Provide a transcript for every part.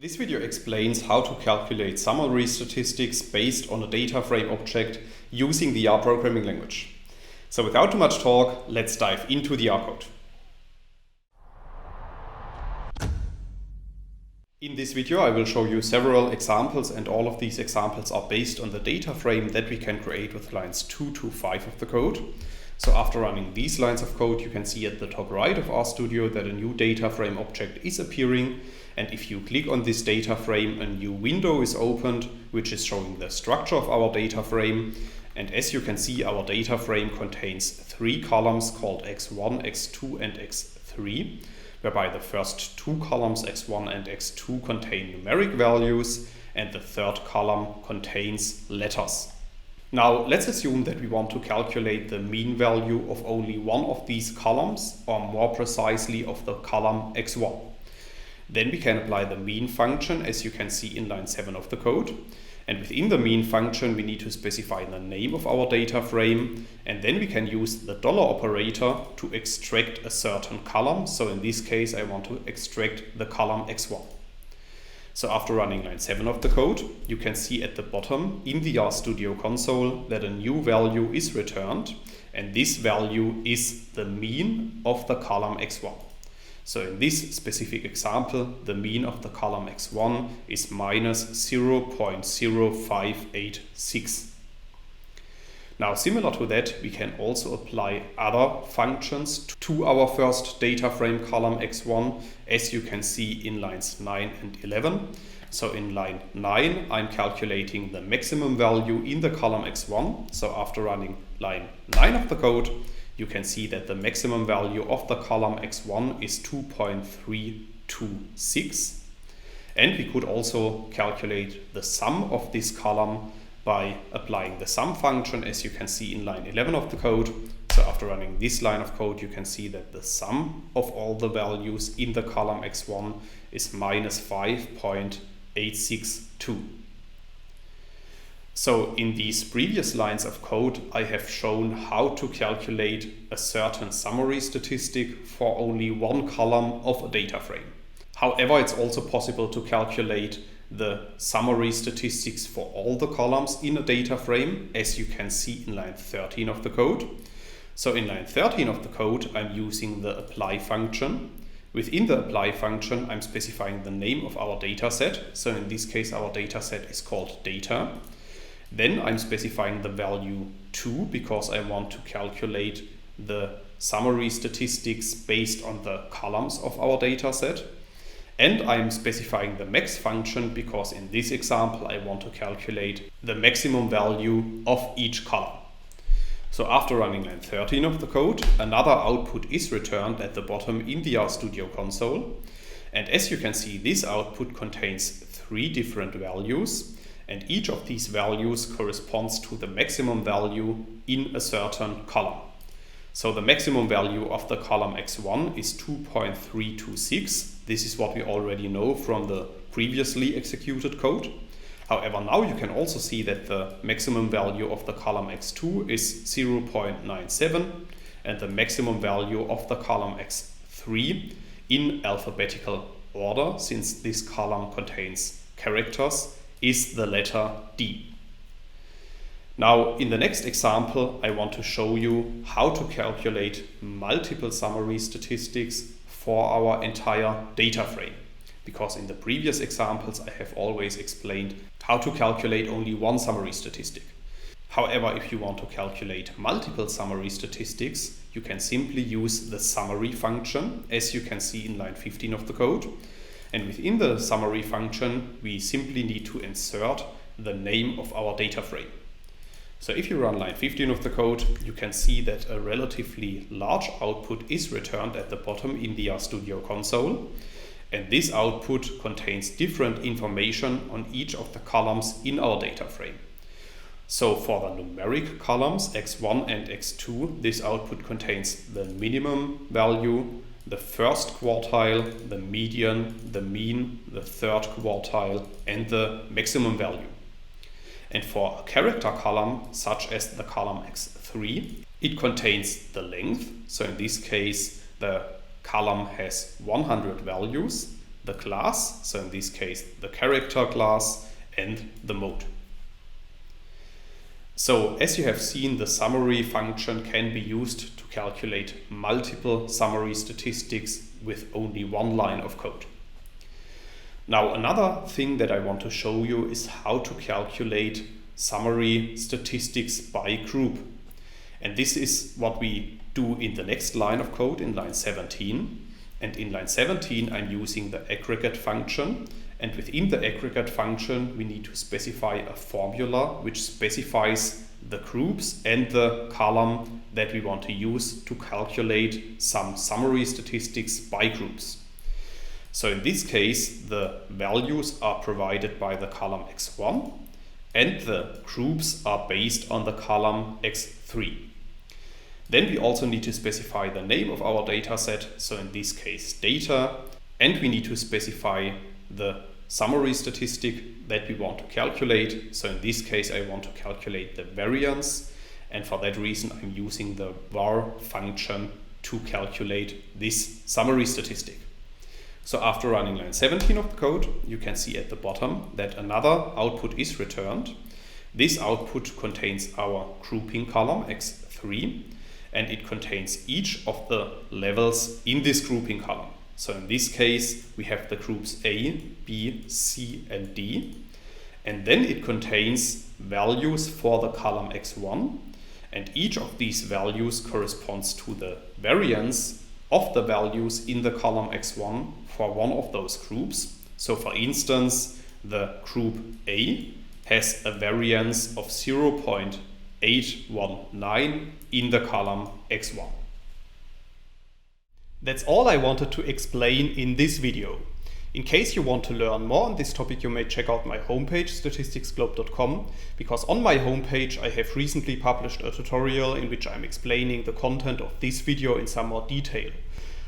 This video explains how to calculate summary statistics based on a data frame object using the R programming language. So without too much talk, let's dive into the R code. In this video I will show you several examples, and all of these examples are based on the data frame that we can create with lines 2 to 5 of the code. So after running these lines of code, you can see at the top right of RStudio that a new data frame object is appearing. And if you click on this data frame, a new window is opened, which is showing the structure of our data frame. And as you can see, our data frame contains 3 columns called x1, x2 and x3, whereby the first 2 columns x1 and x2 contain numeric values and the third column contains letters. Now let's assume that we want to calculate the mean value of only one of these columns, or more precisely of the column x1. Then we can apply the mean function, as you can see in line 7 of the code. And within the mean function, we need to specify the name of our data frame. And then we can use the dollar operator to extract a certain column. So in this case, I want to extract the column x1. So after running line 7 of the code, you can see at the bottom in the RStudio console that a new value is returned. And this value is the mean of the column x1. So in this specific example, the mean of the column x1 is minus 0.0586. Now, similar to that, we can also apply other functions to our first data frame column x1, as you can see in lines 9 and 11. So in line 9, I'm calculating the maximum value in the column x1. So after running line 9 of the code, you can see that the maximum value of the column x1 is 2.326. And we could also calculate the sum of this column by applying the sum function, as you can see in line 11 of the code. So after running this line of code, you can see that the sum of all the values in the column x1 is minus 5.862. So in these previous lines of code, I have shown how to calculate a certain summary statistic for only one column of a data frame. However, it's also possible to calculate the summary statistics for all the columns in a data frame, as you can see in line 13 of the code. So in line 13 of the code, I'm using the apply function. Within the apply function, I'm specifying the name of our data set. So in this case, our data set is called data. Then I'm specifying the value 2 because I want to calculate the summary statistics based on the columns of our data set. And I'm specifying the max function because in this example I want to calculate the maximum value of each column. So after running line 13 of the code, another output is returned at the bottom in the RStudio console. And as you can see, this output contains 3 different values. And each of these values corresponds to the maximum value in a certain column. So the maximum value of the column x1 is 2.326. This is what we already know from the previously executed code. However, now you can also see that the maximum value of the column x2 is 0.97 and the maximum value of the column x3 in alphabetical order, since this column contains characters, is the letter D. Now, in the next example, I want to show you how to calculate multiple summary statistics for our entire data frame. Because in the previous examples, I have always explained how to calculate only one summary statistic. However, if you want to calculate multiple summary statistics, you can simply use the summary function, as you can see in line 15 of the code. And within the summary function, we simply need to insert the name of our data frame. So if you run line 15 of the code, you can see that a relatively large output is returned at the bottom in the RStudio console. And this output contains different information on each of the columns in our data frame. So for the numeric columns x1 and x2, this output contains the minimum value, the first quartile, the median, the mean, the third quartile, and the maximum value. And for a character column, such as the column x3, it contains the length. So in this case, the column has 100 values, the class, so in this case the character class, and the mode. So as you have seen, the summary function can be used to calculate multiple summary statistics with only one line of code. Now another thing that I want to show you is how to calculate summary statistics by group. And this is what we do in the next line of code, in line 17. And in line 17 I'm using the aggregate function. And within the aggregate function we need to specify a formula which specifies the groups and the column that we want to use to calculate some summary statistics by groups. So in this case the values are provided by the column x1 and the groups are based on the column x3. Then we also need to specify the name of our data set, so in this case data, and we need to specify the summary statistic that we want to calculate. So in this case I want to calculate the variance, and for that reason I'm using the var function to calculate this summary statistic. So after running line 17 of the code, you can see at the bottom that another output is returned. This output contains our grouping column x3, and it contains each of the levels in this grouping column. So in this case we have the groups A, B, C and D, and then it contains values for the column x1, and each of these values corresponds to the variance of the values in the column x1 for one of those groups. So for instance, the group A has a variance of 0.819 in the column x1. That's all I wanted to explain in this video. In case you want to learn more on this topic, you may check out my homepage statisticsglobe.com, because on my homepage I have recently published a tutorial in which I'm explaining the content of this video in some more detail.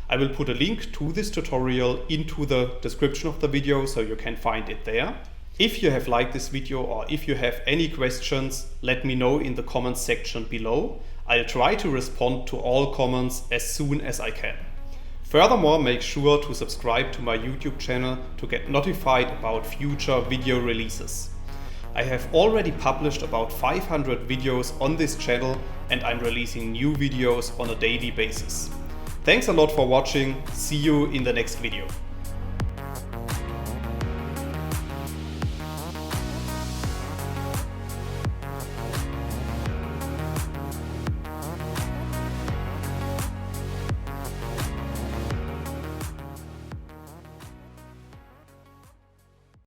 I will put a link to this tutorial into the description of the video so you can find it there. If you have liked this video or if you have any questions, let me know in the comments section below. I'll try to respond to all comments as soon as I can. Furthermore, make sure to subscribe to my YouTube channel to get notified about future video releases. I have already published about 500 videos on this channel and I'm releasing new videos on a daily basis. Thanks a lot for watching. See you in the next video.